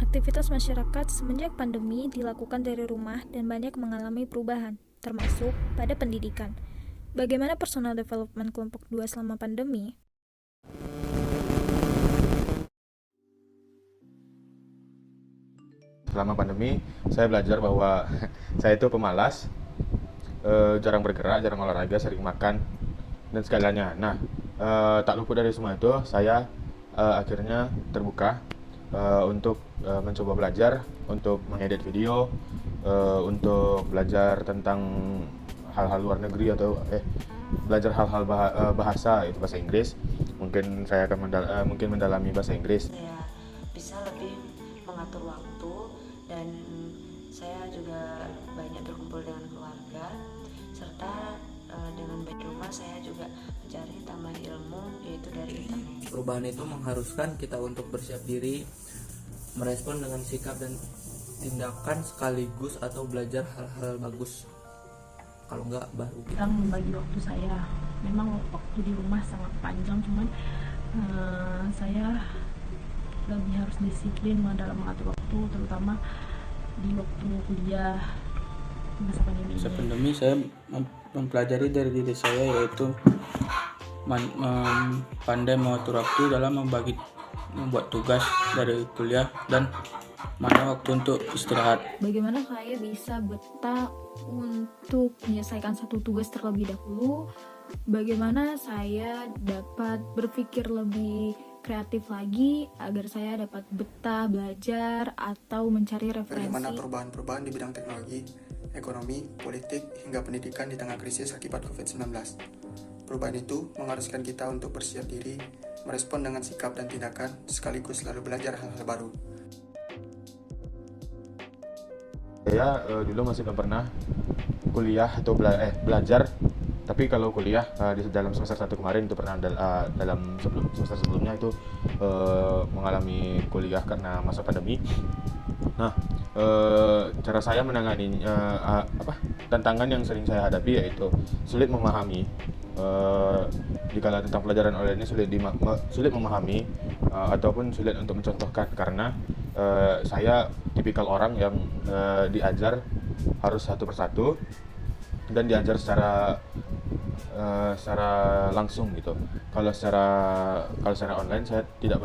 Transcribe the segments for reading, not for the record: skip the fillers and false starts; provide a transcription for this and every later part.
Aktivitas masyarakat semenjak pandemi dilakukan dari rumah dan banyak mengalami perubahan, termasuk pada pendidikan. Bagaimana personal development kelompok 2 selama pandemi? Selama pandemi, saya belajar bahwa saya itu pemalas, jarang bergerak, jarang olahraga, sering makan, dan segalanya. Nah, tak luput dari semua itu, saya akhirnya terbuka untuk mencoba belajar, untuk mengedit video, untuk belajar tentang hal-hal luar negeri atau belajar hal-hal bahasa itu bahasa Inggris. Mungkin saya akan mungkin mendalami bahasa Inggris. Saya bisa lebih mengatur waktu dan saya juga banyak berkumpul dengan keluarga serta dengan baik rumah saya juga mencari tambahan ilmu yaitu dari internet. Perubahan itu mengharuskan kita untuk bersiap diri, merespon dengan sikap dan tindakan sekaligus atau belajar hal-hal bagus. Kalau enggak baru gitu. Sedang membagi waktu saya. Memang waktu di rumah sangat panjang, cuman saya lebih harus disiplin dalam mengatur waktu, terutama di waktu kuliah masa pandemi ini. Sebelumnya saya mempelajari dari diri saya, yaitu pandai mengatur waktu dalam membuat tugas dari kuliah dan mana waktu untuk istirahat. Bagaimana saya bisa betah untuk menyelesaikan satu tugas terlebih dahulu? Bagaimana saya dapat berpikir lebih kreatif lagi agar saya dapat betah belajar atau mencari referensi? Bagaimana perubahan-perubahan di bidang teknologi, ekonomi, politik, hingga pendidikan di tengah krisis akibat COVID-19. Perubahan itu mengharuskan kita untuk bersiap diri, merespon dengan sikap dan tindakan, sekaligus selalu belajar hal-hal baru. Saya dulu masih belum pernah kuliah atau belajar, tapi kalau kuliah di dalam semester 1 kemarin itu pernah dalam semester sebelumnya itu mengalami kuliah karena masa pandemi. Nah, cara saya menangani tantangan yang sering saya hadapi yaitu sulit memahami. Dikala tentang pelajaran online ini sulit memahami ataupun sulit untuk mencontohkan karena saya tipikal orang yang diajar harus satu persatu dan diajar secara langsung gitu. Kalau secara online saya tidak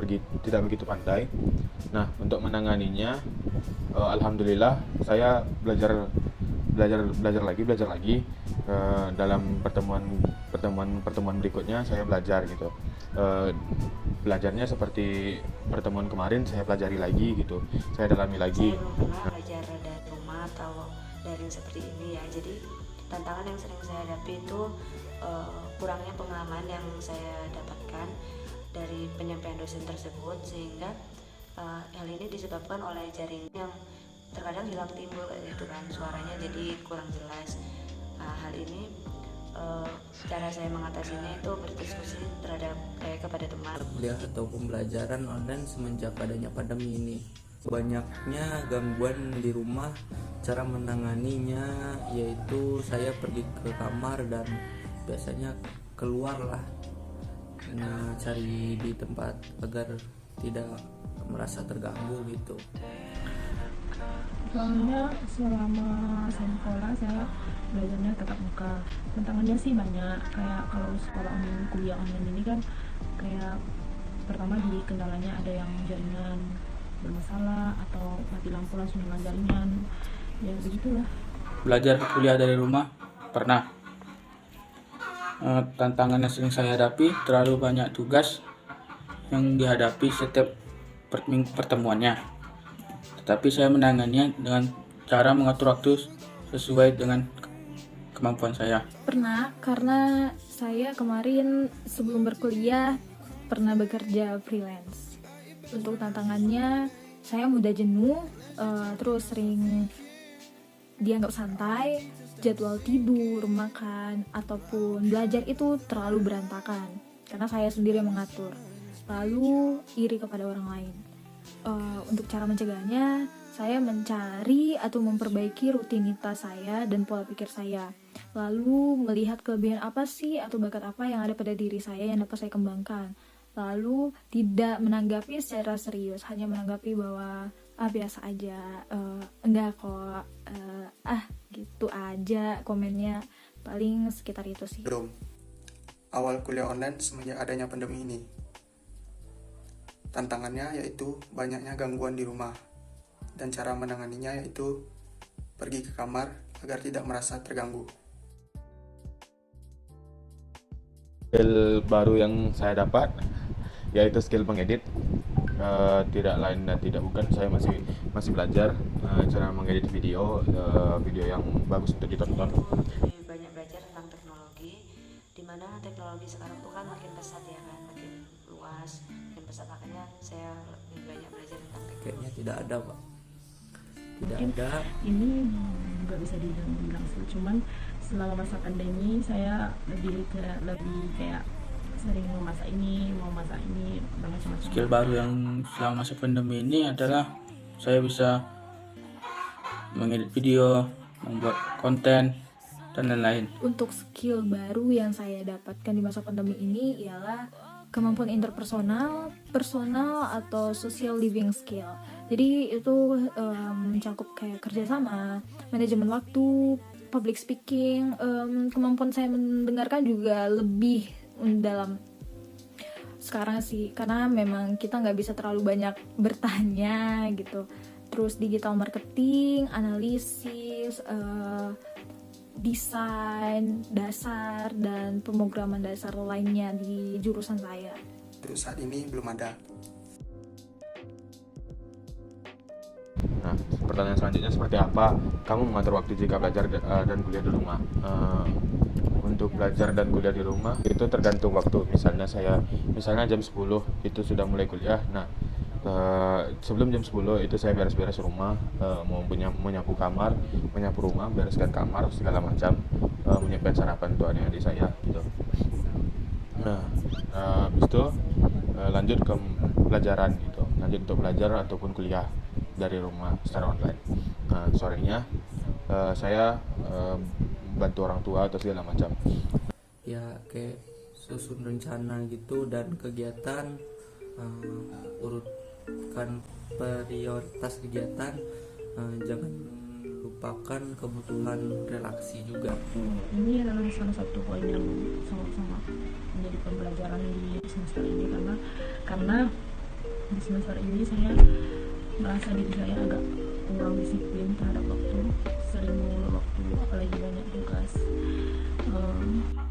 begitu pandai. Nah, untuk menanganinya, alhamdulillah saya belajar lagi. Dalam pertemuan berikutnya saya belajar gitu. Belajarnya seperti pertemuan kemarin saya pelajari lagi gitu. Saya dalami lagi. Saya belum pernah belajar dari rumah atau daring seperti ini ya. Jadi tantangan yang sering saya hadapi itu kurangnya pengalaman yang saya dapatkan dari penyampaian dosen tersebut, sehingga hal ini disebabkan oleh jaring yang terkadang hilang timbul gitu kan, suaranya jadi kurang jelas. Hal ini cara saya mengatasinya itu berdiskusi kepada teman. Kuliah atau pembelajaran online semenjak adanya pandemi ini, banyaknya gangguan di rumah. Cara menanganinya yaitu saya pergi ke kamar dan biasanya keluar lah, cari di tempat agar tidak merasa terganggu gitu. Soalnya selama saya sekolah saya belajarnya tetap muka. Tantangannya sih banyak, kayak kalau sekolah online, kuliah online ini kan kayak pertama di kendalanya ada yang jaringan bermasalah atau mati lampu langsung dengan jaringan, ya begitulah. Belajar kuliah dari rumah pernah. Tantangan yang sering saya hadapi, terlalu banyak tugas yang dihadapi setiap pertemuannya. Tetapi saya menangannya dengan cara mengatur waktu sesuai dengan kemampuan saya. Pernah, karena saya kemarin sebelum berkuliah pernah bekerja freelance. Untuk tantangannya, saya mudah jenuh, terus sering dianggap santai, jadwal tidur, makan, ataupun belajar itu terlalu berantakan karena saya sendiri yang mengatur, lalu iri kepada orang lain. Untuk cara mencegahnya, saya mencari atau memperbaiki rutinitas saya dan pola pikir saya, lalu melihat kelebihan apa sih atau bakat apa yang ada pada diri saya yang dapat saya kembangkan, lalu tidak menanggapi secara serius, hanya menanggapi bahwa biasa aja, enggak kok, gitu aja komennya, paling sekitar itu sih. Belum. Awal kuliah online semenjak adanya pandemi ini. Tantangannya yaitu banyaknya gangguan di rumah, dan cara menanganinya yaitu pergi ke kamar agar tidak merasa terganggu. Skill baru yang saya dapat yaitu skill mengedit. Tidak lain dan tidak bukan, saya masih belajar cara mengedit video yang bagus untuk ditonton. Banyak belajar tentang teknologi, dimana teknologi sekarang tuh kan makin pesat ya kan, makin luas, makin pesat, makanya saya lebih banyak belajar tentang teknologi. Kayaknya tidak ada, Pak. Tidak Mungkin ada. ini nggak bisa dibilang sih, cuman selama masa pandemi saya lebih kayak sering mau masak ini dan macam-macam. Skill baru yang selama masa pandemi ini adalah saya bisa mengedit video, membuat konten, dan lain-lain. Untuk skill baru yang saya dapatkan di masa pandemi ini ialah kemampuan interpersonal, personal atau social living skill. Jadi itu mencakup kayak kerjasama, manajemen waktu, public speaking, kemampuan saya mendengarkan juga lebih dalam sekarang sih, karena memang kita nggak bisa terlalu banyak bertanya gitu. Terus digital marketing, analisis, desain dasar, dan pemrograman dasar lainnya di jurusan saya. Terus saat ini belum ada. Nah, pertanyaan selanjutnya seperti apa kamu mengatur waktu jika belajar dan kuliah di rumah? Untuk belajar dan kuliah di rumah itu tergantung waktu. Misalnya jam 10 itu sudah mulai kuliah. Nah, sebelum jam 10 itu saya beres-beres rumah, mau menyapu kamar, menyapu rumah, bereskan kamar segala macam, menyiapkan sarapan untuk adik-adik saya gitu. Nah, habis itu lanjut ke pelajaran gitu, lanjut untuk belajar ataupun kuliah dari rumah secara online. Nah, sorenya saya bantu orang tua atau segala macam. Ya kayak susun rencana gitu dan kegiatan, urutkan prioritas kegiatan, jangan lupakan kebutuhan relaksi juga. Ini adalah salah satu poin yang sama-sama menjadi pembelajaran di semester ini, karena di semester ini saya merasa diri saya agak kurang disiplin terhadap waktu, sering mengulur waktu, apalagi banyak tugas.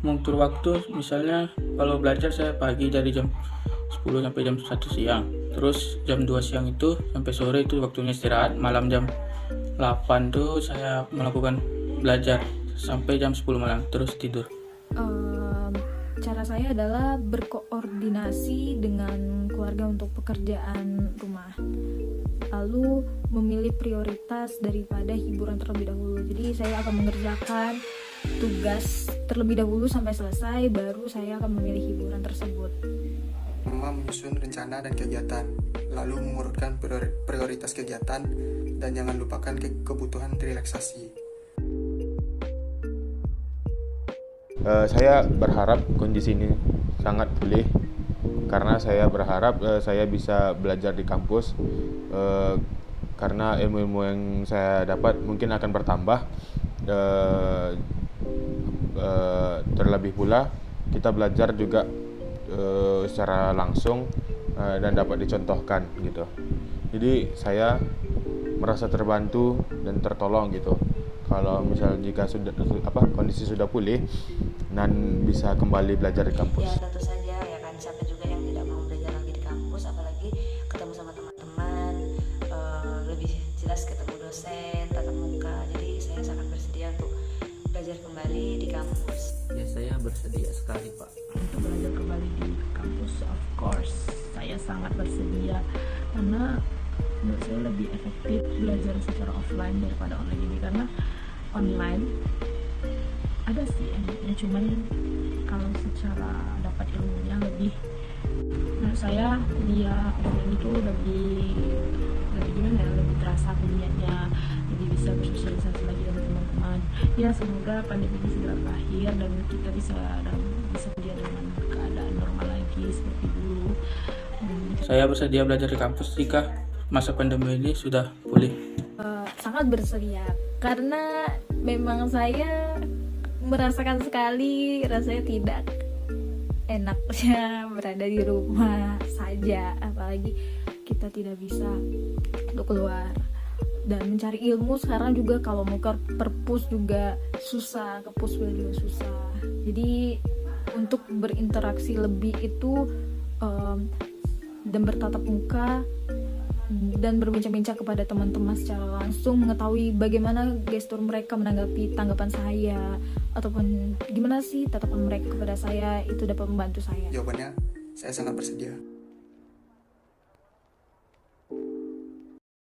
Mengatur waktu, misalnya kalau belajar saya pagi dari jam 10 sampai jam 1 siang, terus jam 2 siang itu sampai sore itu waktunya istirahat, malam jam 8 tuh saya melakukan belajar sampai jam 10 malam, terus tidur. Cara saya adalah berkoordinasi dengan keluarga untuk pekerjaan rumah, lalu memilih prioritas daripada hiburan terlebih dahulu. Jadi saya akan mengerjakan tugas terlebih dahulu sampai selesai, baru saya akan memilih hiburan tersebut. Mama menyusun rencana dan kegiatan, lalu mengurutkan prioritas kegiatan, dan jangan lupakan kebutuhan relaksasi. Saya berharap kondisi ini sangat pulih, karena saya berharap saya bisa belajar di kampus, karena ilmu-ilmu yang saya dapat mungkin akan bertambah. Terlebih pula kita belajar juga secara langsung dan dapat dicontohkan gitu. Jadi saya merasa terbantu dan tertolong gitu. Kalau misal jika kondisi sudah pulih dan bisa kembali belajar di kampus. Ya tentu saja ya kan, siapa juga yang tidak mau belajar lagi di kampus, apalagi ketemu sama teman-teman, lebih jelas ketemu dosen tatap muka. Jadi saya sangat bersedia untuk belajar kembali di kampus. Ya saya bersedia sekali, Pak. Untuk belajar kembali di kampus, of course saya sangat bersedia, karena menurut saya lebih efektif belajar secara offline daripada online ini. Karena online ada sih enaknya, cuman kalau secara dapat ilmunya lebih, menurut saya kuliah offline itu lebih gimana ya, lebih terasa kuliahnya, lebih bisa bersosialisasi lagi dengan teman-teman. Ya semoga pandemi ini segera berakhir dan kita bisa kuliah dengan keadaan normal lagi seperti dulu. Saya bersedia belajar di kampus jika masa pandemi ini sudah pulih. Sangat bersedia karena memang saya merasakan sekali rasanya tidak enaknya berada di rumah saja, apalagi kita tidak bisa untuk keluar dan mencari ilmu. Sekarang juga kalau mau ke perpus juga susah, ke puswil juga susah. Jadi untuk berinteraksi lebih itu dan bertatap muka dan berbincang-bincang kepada teman-teman secara langsung, mengetahui bagaimana gestur mereka menanggapi tanggapan saya ataupun gimana sih tatapan mereka kepada saya, itu dapat membantu saya. Jawabannya, saya sangat bersedia.